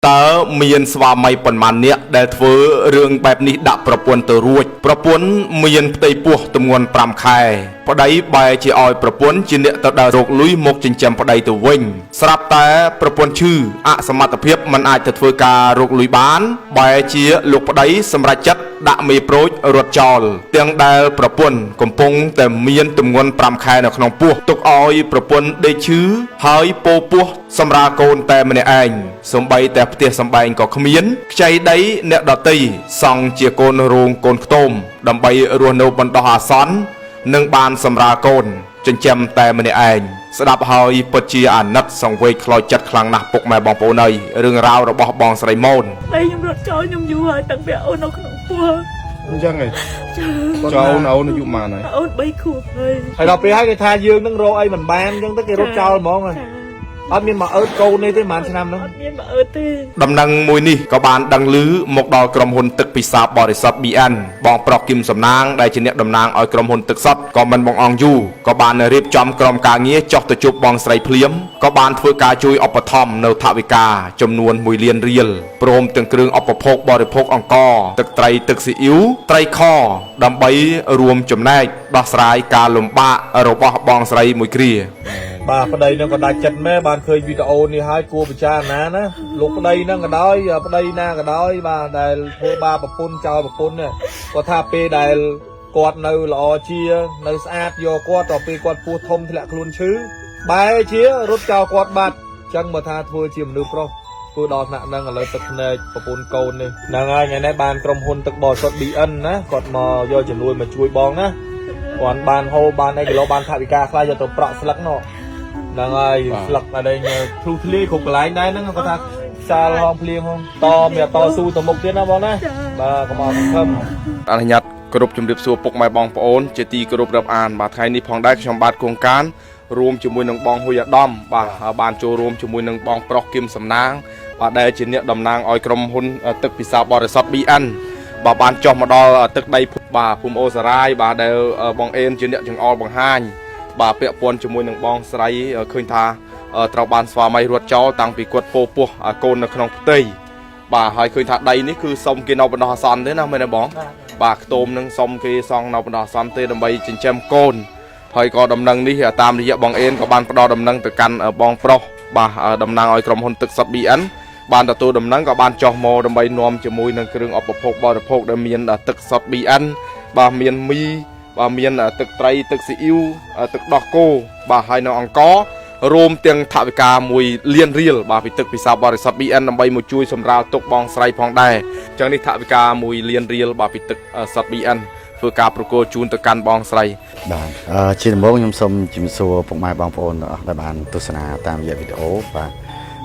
តើមានស្វាមីប៉ុន្មាននាក់ដែលធ្វើរឿងបែបនេះដាក់ប្រពន្ធទៅរួចប្រពន្ធមានផ្ទៃពោះទម្ងន់5ខែប្តីបែរជាឲ្យប្រពន្ធជាអ្នកទៅដើររកលុយមកចិញ្ចឹមប្តីទៅវិញស្រាប់តែប្រពន្ធឈឺអសមត្ថភាពមិនអាចទៅធ្វើការរកលុយបានបែរជាលោកប្តីសម្រេចចិត្តដាក់មេប្រូចរត់ចោលទាំងដែលប្រពន្ធកំពុងតែមានទម្ងន់5ខែនៅក្នុងពោះទុកឲ្យប្រពន្ធដេកឈឺហើយពោពោះសម្រាលកូនតែម្នាក់ឯងសំបីតែផ្ទះសម្បែងក៏គ្មានខ្ចីដីអ្នកដតីសង់ជាកូនរោងកូនខ្ទមដើម្បីរស់នៅបណ្ដោះអាសន្ននិងបានសម្រាលកូនចិញ្ចឹមតែម្នាក់ឯងស្ដាប់ហើយពិតជាអាណិតសង្វេគខ្លោចចិត្តខ្លាំងណាស់ពុកម៉ែបងប្អូនអើយរឿងរ៉ាវរបស់បងស្រីម៉ូនខ្ញុំរត់ចោលខ្ញុំយូរហើយតាំងពីអូននៅក្នុងពោះអញ្ចឹងហីចោលអូនអាយុប៉ុន្មានហើយអូន3ខួបហើយដល់ពេលហើយគេថាយើងនឹងរកអីមិនបានអញ្ចឹងទៅគេរត់ចោលហ្មងអត់មានមកអើតកូននេះទេប្រហែលឆ្នាំហ្នឹងអត់មានមកអើតទេដំណឹងមួយនេះក៏បានដឹងឮមកដល់ក្រុមហ៊ុនទឹកពិសាបរិសុទ្ធ BN បងប្រុសគឹមសំណាងដែលជាអ្នកតំណាងឲ្យក្រុមហ៊ុនទឹកសុទ្ធក៏មិនបងអង្គយូរក៏បានរៀបចំក្រុមការងារចុះទៅជួបបងស្រីភ្លាមក៏បានធ្វើការជួយឧបត្ថម្ភនៅថវិកាចំនួន1លានរៀលព្រមទាំងគ្រឿងឧបភោគបរិភោគអង្ករទឹកត្រីទឹកស៊ីអ៊ីវត្រីខដើម្បីរួមចំណែកដោះស្រាយការលំបាករបស់បងស្រីមួយគ្រាបាទប្តីនឹងក៏ដាច់ចិត្តមែនបានឃើញវីដេអូនេះហើយគួរពិចារណាណាលោកប្តីនឹងក៏ដោយប្តីណាក៏ដោយបាទដែលធ្វើបាបប្រពន្ធចោលប្រពន្ធគាត់ថាពេលដែលគាត់នៅល្អជានៅស្អាតយកគាត់ដល់ពេលគាត់ពោះធំធ្លាក់ខ្លួនឈឺបែរជារត់ចោលគាត់បាត់អញ្ចឹងបើថាធ្វើជាមនុស្សប្រុសធ្វើដល់ថ្នាក់ហ្នឹងឥឡូវទឹកភ្នែកប្រពន្ធកូននេះហ្នឹងហើយថ្ងៃនេះបានក្រុមហ៊ុនទឹកបរិសុទ្ធ BN ណាគាត់មកយកជំនួយមកជួយបងណាគាត់បានហូបបានអីគីឡូបានថវិកាខ្លះយកទៅប្រក់ស្លឹកនោះហ្នឹងហើយស្លឹកអីធ្លុះធ្លាយគ្រប់កន្លែងដែរហ្នឹងគាត់ថាខ្សាលហងភ្លៀងហងតមានតស៊ូទៅមុខទៀតណាបងណាបាទកុំអត់សង្ឃឹមអនុញ្ញាតគោរពជំរាបសួរពុកម៉ែបងប្អូនជាទីគោរពរាប់អានបាទថ្ងៃនេះផងដែរខ្ញុំបាទគង់ការរួមជាមួយនឹងបងហ៊ុយអាដាមបាទបានចូលរួមជាមួយនឹងបងប្រុសគឹមសំណាងបាទដែលជាអ្នកតំណាងឲ្យក្រុមហ៊ុនទឹកពិសាបរិសុទ្ធ BN បាទបានចុះមកដល់ទឹកដីបាទភូមិអូសារាយបាទដែលបងអេនជាអ្នកចង្អុលបង្ហាញបាទពាក់ព័ន្ធជាមួយនឹងបងស្រីឃើញថាត្រូវបានស្វាមីរត់ចោលតាំងពីគាត់ពោពោះកូននៅក្នុងផ្ទៃបាទហើយឃើញថាដីនេះគឺសុំគេនៅបណ្ដោះអាសន្នទេណាមែនទេបងបាទខ្ទមនឹងសុំគេសង់នៅបណ្ដោះអាសន្នទេដើម្បីចិញ្ចឹមកូនហើយក៏ដំណឹងនេះតាមរយៈបងអេនក៏បានផ្ដល់ដំណឹងទៅកាន់បងប្រុសបាទតំណាងឲ្យក្រុមហ៊ុនទឹកសុទ្ធ BN បានទទួលដំណឹងក៏បានចុះមកដើម្បីនាំជាមួយនឹងគ្រឿងឧបភោគបរិភោគដែលមានទឹកសុទ្ធ BN បាទមានមីបាទមានទឹកត្រីទឹកស៊ីអ៊ីវទឹកដោះគោបាទហើយនៅអង្គររួមទាំងថវិកា1លានរៀលបាទពីទឹកពិសាបរិសុទ្ធ BN ដើម្បីមកជួយសម្រាលទុកបងស្រីផងដែរអញ្ចឹងនេះថវិកា1លានរៀលបាទពីទឹកសុទ្ធ BN ធ្វើការប្រគល់ជូនទៅកាន់បងស្រីបាទជាដំបូងខ្ញុំសូមជំរាបសួរពុកម៉ែបងប្អូនទាំងអស់ដែលបានទស្សនាតាមរយៈវីដេអូបាទ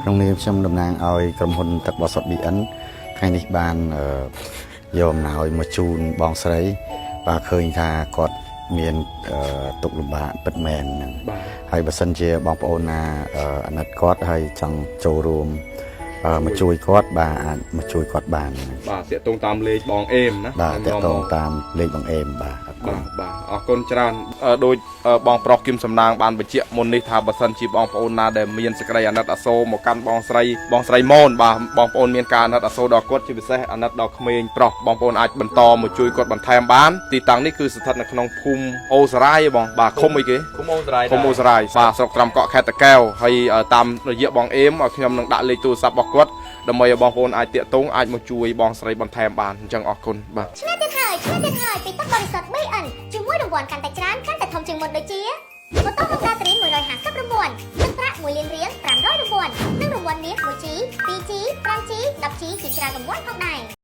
ក្នុងនាមខ្ញុំតំណាងឲ្យក្រុមហ៊ុនទឹកបរិសុទ្ធ BN ថ្ងៃនេះបានយកអំណោយមកជូនបងស្រីបាទឃើញថាគាត់មានទុក្ខលំបាកពិតមែនហ្នឹងហើយបើសិនជាបងប្អូនណាអាណិតគាត់ហើយចង់ចូលរួមមកជួយគាត់បាទអាចមកជួយគាត់បានបាទតាក់ទងតាមលេខបងអេមណាបាទតាក់ទងតាមលេខបងអេមបាទបាទអរគុណច្រើនដោយបងប្រុសគឹមសំណាងបានបញ្ជាក់មុននេះថាបើសិនជាបងប្អូនណាដែលមានសេចក្តីអាណិតអាសូរមកកាន់បងស្រីម៉ូនបាទបងប្អូនមានការអាណិតអាសូរដល់គាត់ជាពិសេសអាណិតដល់ក្មេងប្រុសបងប្អូនអាចបន្តមកជួយគាត់បន្ថែមបានទីតាំងនេះគឺស្ថិតនៅក្នុងភូមិអូសារាយបងបាទឃុំអីគេឃុំអូសារាយបាទស្រុកត្រាំកក់ខេត្តតាកែវហើយតាមរយៈបងអេមខ្ញុំនឹងដាក់លេខទូរស័ព្ទរបស់គាត់ដើម្បីឲ្យបងប្អូនអាចតាក់ទងអាចមកជួយបងស្រីបន្ថែមបានអញ្ចឹងអរគុណបាទឆ្ងាយទៀតហើយពីទឹកបរិសុទ្ធ BN ជាមួយរង្វាន់កាន់តែច្រើនកាន់តែធំជាងមុនដូចជាម៉ូតូ Honda Dream 150រង្វាន់ទឹកប្រាក់1លានរៀល500រង្វាន់និងរង្វាន់មាស 1G 2G 5G 10G ជាច្រើនរង្វាន់ផងដែរ